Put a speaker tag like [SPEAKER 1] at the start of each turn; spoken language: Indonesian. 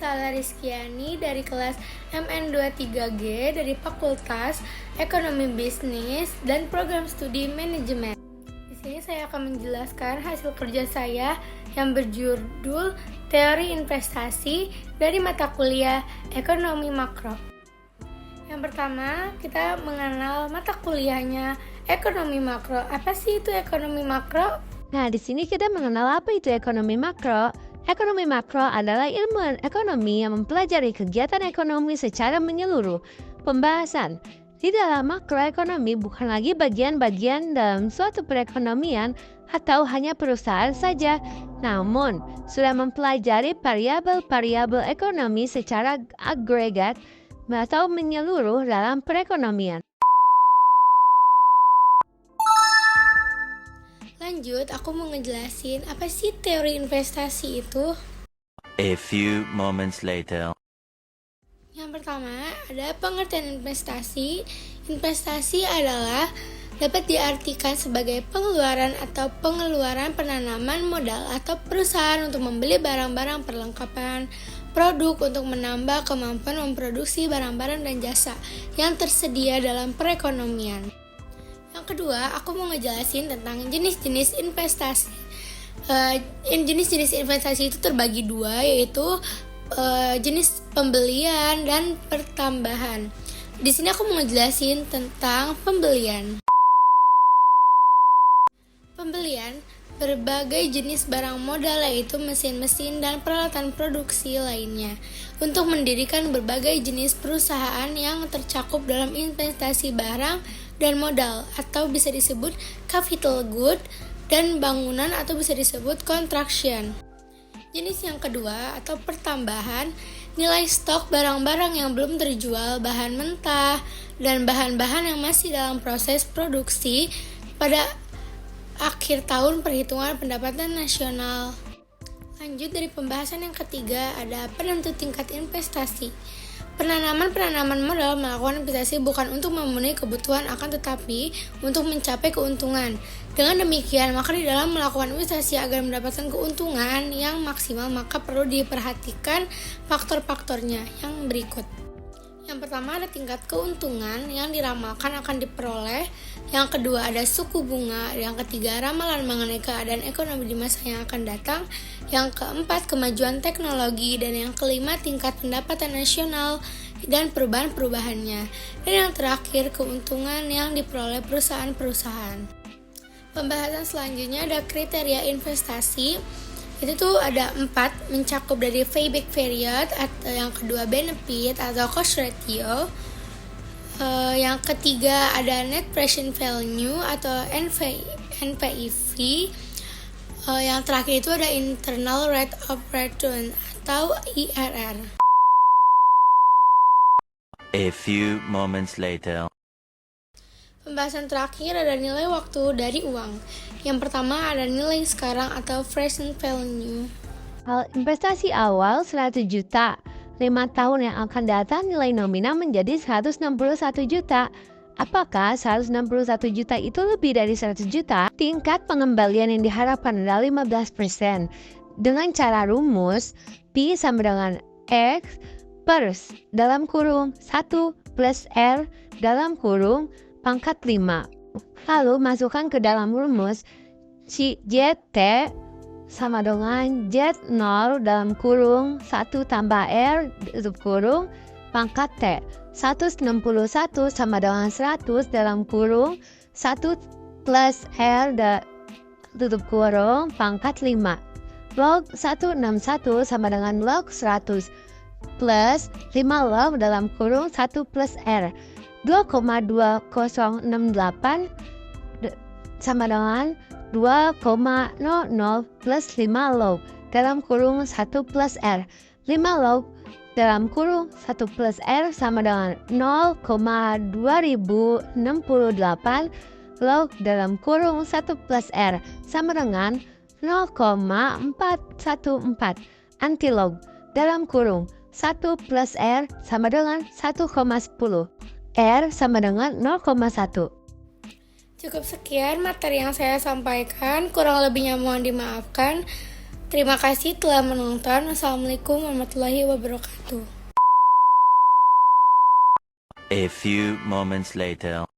[SPEAKER 1] Sala Rizkyani dari kelas MN23G dari Fakultas Ekonomi Bisnis dan Program Studi Manajemen. Di sini saya akan menjelaskan hasil kerja saya yang berjudul Teori Investasi dari mata kuliah Ekonomi Makro. Yang pertama, kita mengenal mata kuliahnya Ekonomi Makro. Apa sih itu Ekonomi Makro?
[SPEAKER 2] Nah, di sini kita mengenal apa itu ekonomi makro. Ekonomi makro adalah ilmu ekonomi yang mempelajari kegiatan ekonomi secara menyeluruh. Pembahasan di dalam makroekonomi bukan lagi bagian-bagian dalam suatu perekonomian atau hanya perusahaan saja, namun sudah mempelajari variabel-variabel ekonomi secara agregat atau menyeluruh dalam perekonomian.
[SPEAKER 1] Lanjut, aku mau ngejelasin apa sih teori investasi itu.
[SPEAKER 3] A few moments later.
[SPEAKER 1] Yang pertama, ada pengertian investasi. Investasi adalah dapat diartikan sebagai pengeluaran atau pengeluaran penanaman modal atau perusahaan untuk membeli barang-barang perlengkapan produk untuk menambah kemampuan memproduksi barang-barang dan jasa yang tersedia dalam perekonomian. Yang kedua, aku mau ngejelasin tentang jenis-jenis investasi. Jenis-jenis investasi itu terbagi dua, yaitu jenis pembelian dan pertambahan. Di sini aku mau ngejelasin tentang pembelian. Pembelian berbagai jenis barang modal, yaitu mesin-mesin dan peralatan produksi lainnya, untuk mendirikan berbagai jenis perusahaan yang tercakup dalam investasi barang dan modal, atau bisa disebut capital good, dan bangunan atau bisa disebut construction. Jenis yang kedua atau pertambahan, nilai stok barang-barang yang belum terjual, bahan mentah, dan bahan-bahan yang masih dalam proses produksi pada akhir tahun perhitungan pendapatan nasional. Lanjut dari pembahasan yang ketiga, ada penentu tingkat investasi. Penanaman modal melakukan investasi bukan untuk memenuhi kebutuhan, akan tetapi untuk mencapai keuntungan. Dengan demikian, maka di dalam melakukan investasi agar mendapatkan keuntungan yang maksimal, maka perlu diperhatikan faktor-faktornya yang berikut. Yang pertama ada tingkat keuntungan yang diramalkan akan diperoleh. Yang kedua ada suku bunga. Yang ketiga ramalan mengenai keadaan ekonomi di masa yang akan datang. Yang keempat kemajuan teknologi. Dan yang kelima tingkat pendapatan nasional dan perubahan-perubahannya. Dan yang terakhir keuntungan yang diperoleh perusahaan-perusahaan. Pembahasan selanjutnya ada kriteria investasi. Itu tuh ada 4, mencakup dari payback period, atau yang kedua benefit atau cost ratio. Yang ketiga ada net present value atau NPV. Yang terakhir itu ada internal rate of return atau IRR.
[SPEAKER 3] A few moments later.
[SPEAKER 1] Pembahasan terakhir ada nilai waktu dari uang. Yang pertama ada nilai sekarang atau present value.
[SPEAKER 2] Hal investasi awal 100 juta. 5 tahun yang akan datang nilai nominal menjadi 161 juta. Apakah 161 juta itu lebih dari 100 juta? Tingkat pengembalian yang diharapkan adalah 15%. Dengan cara rumus, P sama dengan X per dalam kurung 1 plus R dalam kurung pangkat 5. Lalu masukkan ke dalam rumus JT sama dengan Z0 dalam kurung 1 tambah R tutup kurung pangkat T. 161 sama dengan 100 dalam kurung 1 plus R tutup kurung pangkat 5. Log 161 sama dengan log 100 plus 5 log dalam kurung 1 plus R. 2,2068 sama dengan 2,00 plus 5 log dalam kurung 1 plus R. 5 log dalam kurung 1 plus R sama dengan 0,2068 log dalam kurung 1 plus R sama dengan 0,414 antilog dalam kurung 1 plus R sama dengan 1,10. R sama dengan 0,1.
[SPEAKER 1] Cukup sekian materi yang saya sampaikan, kurang lebihnya mohon dimaafkan. Terima kasih telah menonton. Wassalamualaikum warahmatullahi wabarakatuh.
[SPEAKER 3] A few moments later.